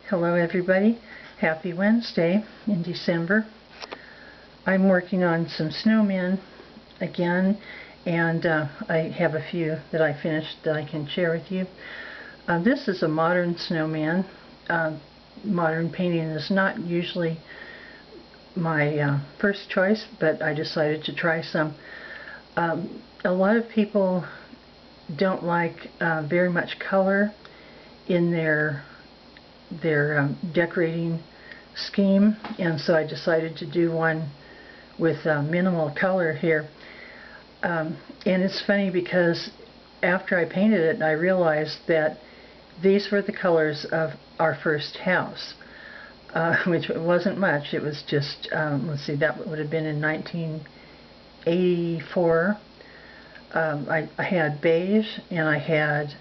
Hello everybody. Happy Wednesday in December. I'm working on some snowmen again, and I have a few that I finished that I can share with you. This is a modern snowman. Modern painting is not usually my first choice, but I decided to try some. A lot of people don't like very much color in their decorating scheme, and so I decided to do one with minimal color here. And it's funny because after I painted it, I realized that these were the colors of our first house, which wasn't much. It was just, let's see, that would have been in 1984. I had beige, and I had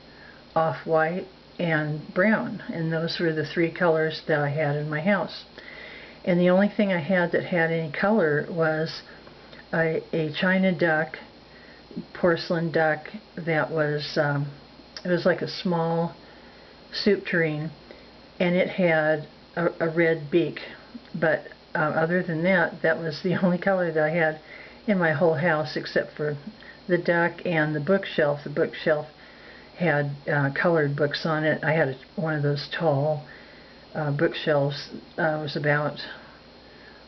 off-white, and brown, and those were the three colors that I had in my house. And the only thing I had that had any color was a china duck, porcelain duck that was it was like a small soup tureen, and it had a red beak. But other than that, that was the only color that I had in my whole house, except for the duck and the bookshelf. The bookshelf had colored books on it. I had one of those tall bookshelves. Was about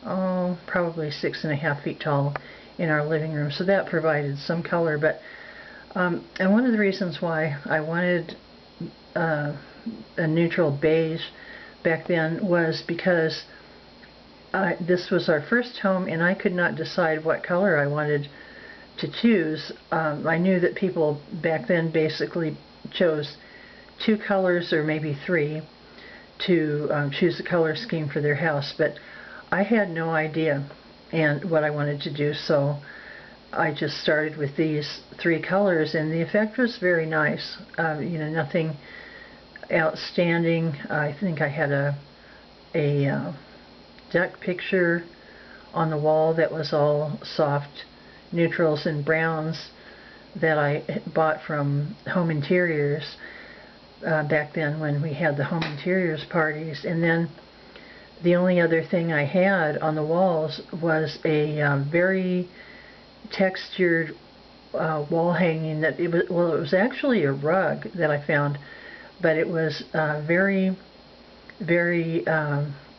probably 6.5 feet tall in our living room, so that provided some color. But and one of the reasons why I wanted a neutral beige back then was because this was our first home, and I could not decide what color I wanted to choose. I knew that people back then basically chose two colors or maybe three to choose the color scheme for their house, but I had no idea and what I wanted to do, so I just started with these three colors, and the effect was very nice. You know, nothing outstanding. I think I had a duck picture on the wall that was all soft neutrals and browns that I bought from Home Interiors back then when we had the Home Interiors parties. And then the only other thing I had on the walls was a very textured wall hanging that it was actually a rug that I found, but it was very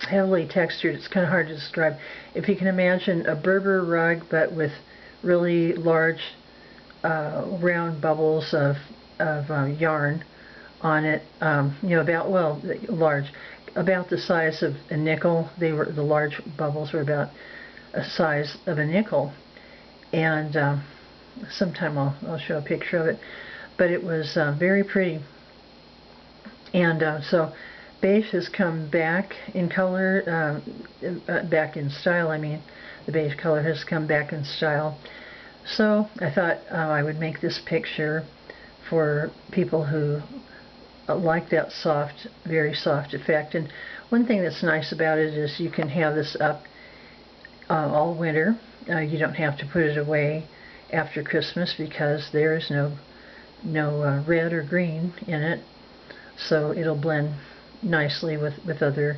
heavily textured. It's kind of hard to describe. If you can imagine a Berber rug, but with really large round bubbles of yarn on it, you know, about the size of a nickel. The large bubbles were about a size of a nickel, and sometime I'll show a picture of it. But it was very pretty, and so beige has come back in color, back in style. I mean, the beige color has come back in style. So I thought I would make this picture for people who like that soft, very soft effect. And one thing that's nice about it is you can have this up all winter. You don't have to put it away after Christmas because there is no red or green in it, so it'll blend nicely with other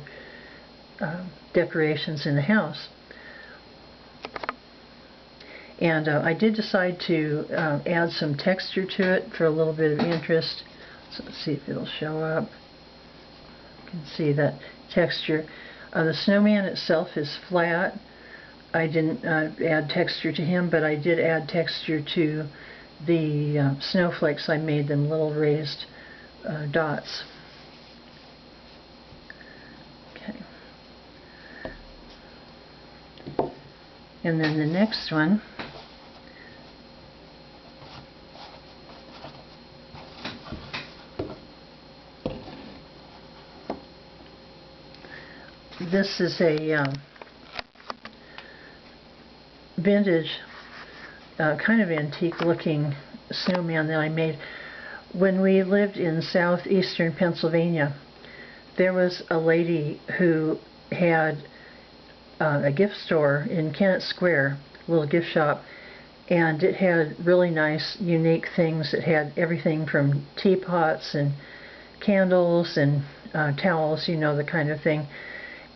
decorations in the house. And I did decide to add some texture to it for a little bit of interest. So let's see if it'll show up. You can see that texture. The snowman itself is flat. I didn't add texture to him, but I did add texture to the snowflakes. I made them little raised dots. Okay. And then the next one, this is a vintage, kind of antique looking snowman that I made. When we lived in southeastern Pennsylvania, there was a lady who had a gift store in Kennett Square, a little gift shop, and it had really nice, unique things. It had everything from teapots and candles and towels, you know, the kind of thing.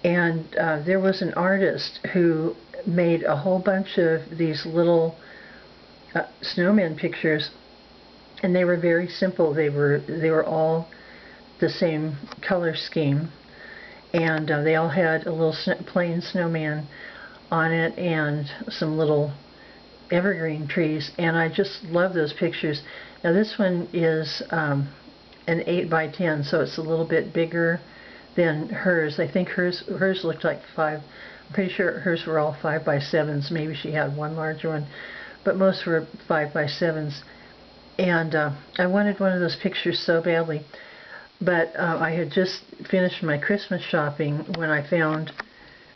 And there was an artist who made a whole bunch of these little snowman pictures, and they were very simple. They were all the same color scheme, and they all had a little plain snowman on it and some little evergreen trees, and I just love those pictures. Now this one is an 8 by 10, so it's a little bit bigger than hers. I think hers looked like 5. I'm pretty sure hers were all 5 by 7s. Maybe she had one larger one, but most were 5 by 7s. And I wanted one of those pictures so badly, but I had just finished my Christmas shopping when I found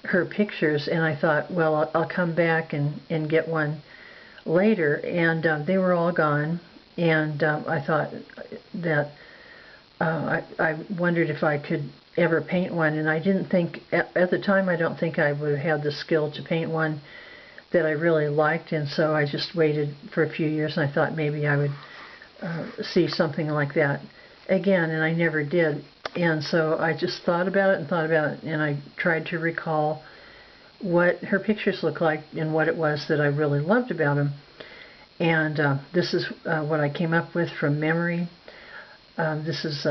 her pictures, and I thought, well, I'll come back and get one later, and they were all gone. And I thought that I wondered if I could ever paint one, and I didn't think, at the time, I don't think I would have had the skill to paint one that I really liked, and so I just waited for a few years, and I thought maybe I would see something like that again, and I never did. And so I just thought about it, and I tried to recall what her pictures looked like and what it was that I really loved about them. And this is what I came up with from memory. This is,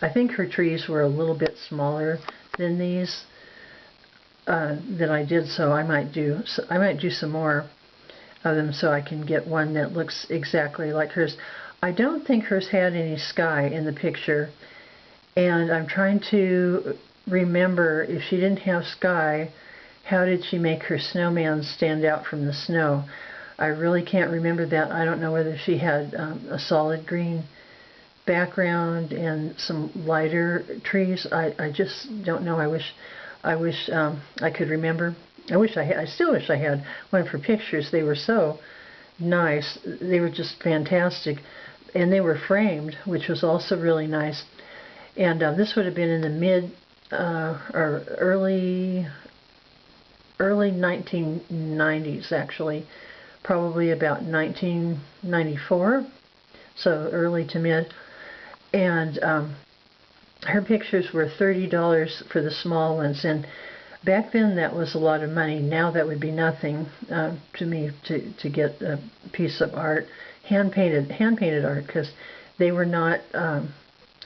I think her trees were a little bit smaller than these that I did, so I might do some more of them so I can get one that looks exactly like hers. I don't think hers had any sky in the picture, and I'm trying to remember, if she didn't have sky, how did she make her snowman stand out from the snow? I really can't remember that. I don't know whether she had a solid green background and some lighter trees. I just don't know. I wish I could remember. I still wish I had one of her pictures. They were so nice. They were just fantastic, and they were framed, which was also really nice. And this would have been in the mid or early 1990s, actually, probably about 1994, so early to mid. And her pictures were $30 for the small ones, and back then that was a lot of money. Now that would be nothing to me to get a piece of art, hand painted art, because they were not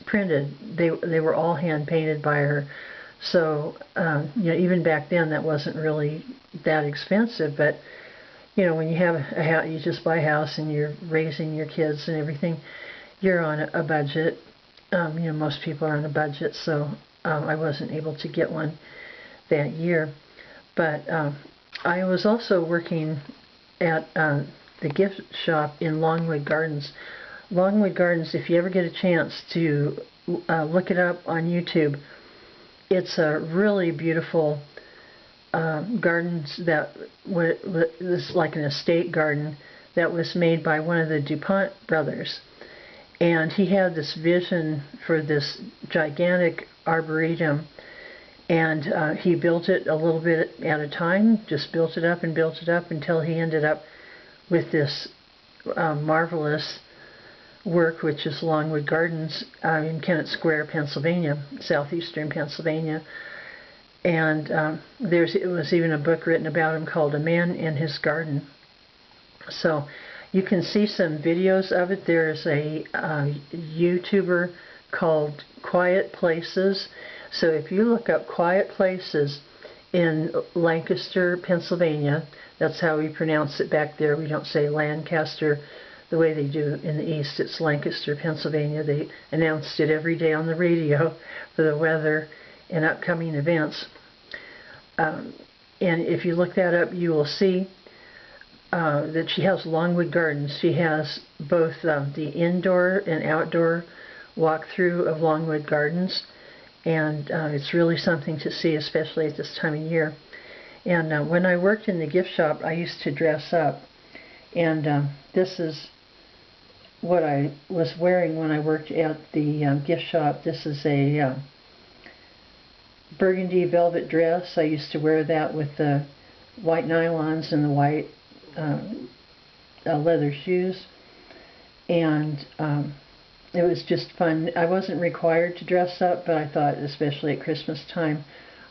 printed. They were all hand painted by her. So you know, even back then that wasn't really that expensive. But you know, when you have a house, you just buy a house and you're raising your kids and everything, you're on a budget. You know, most people are on a budget, so I wasn't able to get one that year. But I was also working at the gift shop in Longwood Gardens. Longwood Gardens, if you ever get a chance to look it up on YouTube, it's a really beautiful gardens that was like an estate garden that was made by one of the DuPont brothers. And he had this vision for this gigantic arboretum, and he built it a little bit at a time, just built it up until he ended up with this marvelous work, which is Longwood Gardens in Kennett Square, Pennsylvania, southeastern Pennsylvania. And it was even a book written about him called A Man in His Garden. So you can see some videos of it. There's a YouTuber called Quiet Places. So if you look up Quiet Places in Lancaster, Pennsylvania, that's how we pronounce it back there. We don't say Lancaster the way they do in the East. It's Lancaster, Pennsylvania. They announced it every day on the radio for the weather and upcoming events. And if you look that up, you will see that she has Longwood Gardens. She has both the indoor and outdoor walkthrough of Longwood Gardens, and it's really something to see, especially at this time of year. And when I worked in the gift shop, I used to dress up, and this is what I was wearing when I worked at the gift shop. This is a burgundy velvet dress. I used to wear that with the white nylons and the white leather shoes. And it was just fun. I wasn't required to dress up, but I thought, especially at Christmas time,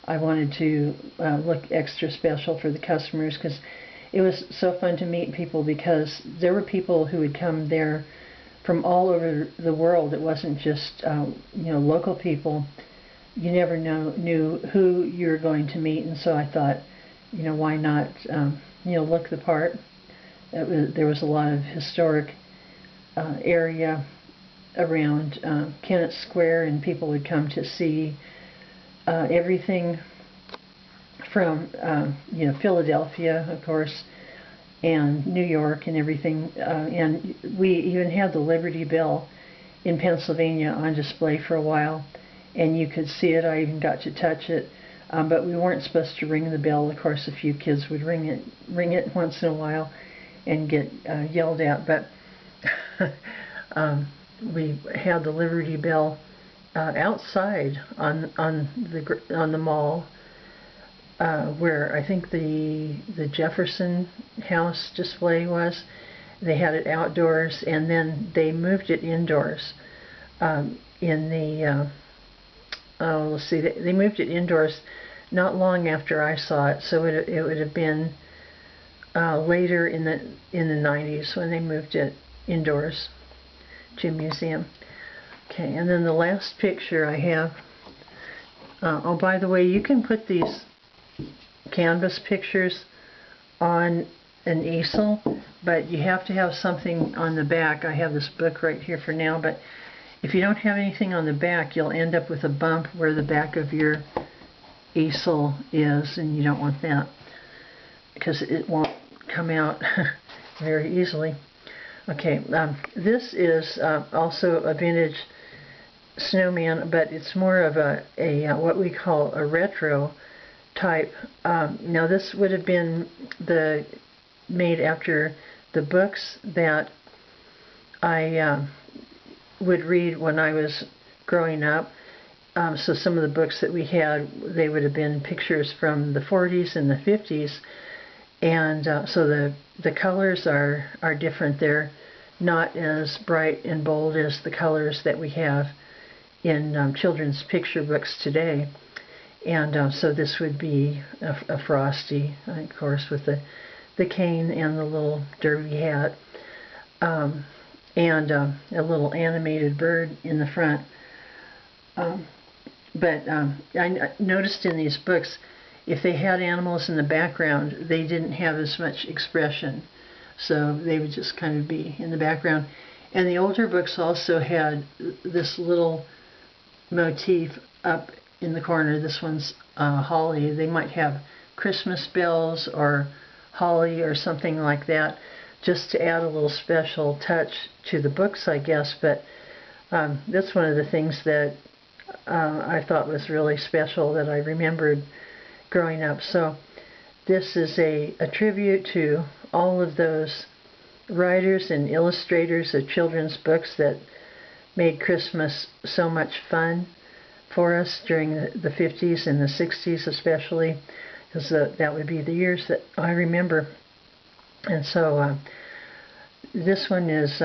I wanted to look extra special for the customers, because it was so fun to meet people, because there were people who would come there from all over the world. It wasn't just local people. You never knew who you were going to meet, and so I thought, why not look the part. There was a lot of historic area around Kennett Square, and people would come to see everything from Philadelphia, of course, and New York and everything, and we even had the Liberty Bell in Pennsylvania on display for a while, and you could see it. I even got to touch it, but we weren't supposed to ring the bell. Of course, a few kids would ring it once in a while and get yelled at, but we had the Liberty Bell outside on the mall, where I think the Jefferson House display was. They had it outdoors, and then they moved it indoors. Let's see, they moved it indoors not long after I saw it, so it would have been later in the 90s when they moved it indoors to a museum. Okay, and then the last picture I have. Oh, by the way, you can put these canvas pictures on an easel, but you have to have something on the back. I have this book right here for now, but if you don't have anything on the back, you'll end up with a bump where the back of your easel is, and you don't want that, because it won't come out very easily. Okay, this is also a vintage snowman, but it's more of a what we call a retro type. Now this would have been made after the books that I would read when I was growing up. So some of the books that we had, they would have been pictures from the 40s and the 50s, and so the colors are different. They're not as bright and bold as the colors that we have in children's picture books today. And so this would be a Frosty, of course, with the cane and the little derby hat, and a little animated bird in the front. But I noticed in these books, if they had animals in the background, they didn't have as much expression. So they would just kind of be in the background. And the older books also had this little motif up in the corner. This one's holly. They might have Christmas bells or holly or something like that, just to add a little special touch to the books, I guess. But that's one of the things that I thought was really special, that I remembered growing up. So this is a tribute to all of those writers and illustrators of children's books that made Christmas so much fun for us during the 50s and the 60s especially, because that would be the years that I remember. And so this one is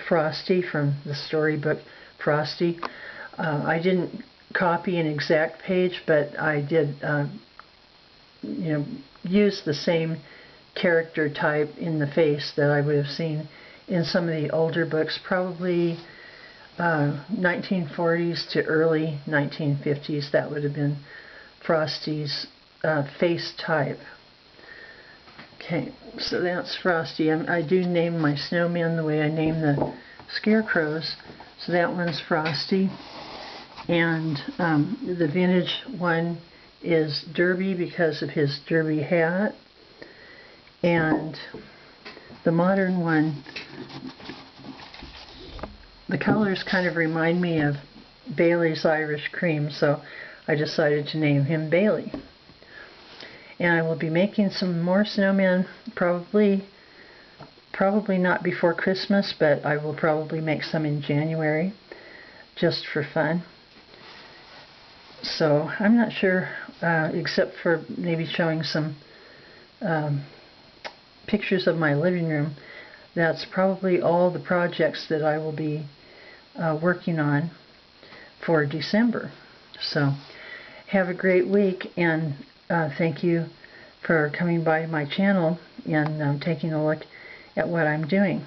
Frosty from the storybook Frosty. I didn't copy an exact page, but I did use the same character type in the face that I would have seen in some of the older books, probably 1940s to early 1950s. That would have been Frosty's face type. Okay, so that's Frosty. I do name my snowmen the way I name the scarecrows. So that one's Frosty. And the vintage one is Derby because of his derby hat. And the modern one, the colors kind of remind me of Bailey's Irish Cream, so I decided to name him Bailey. And I will be making some more snowmen, probably not before Christmas, but I will probably make some in January, just for fun. So I'm not sure, except for maybe showing some pictures of my living room. That's probably all the projects that I will be working on for December. So have a great week, and thank you for coming by my channel and taking a look at what I'm doing.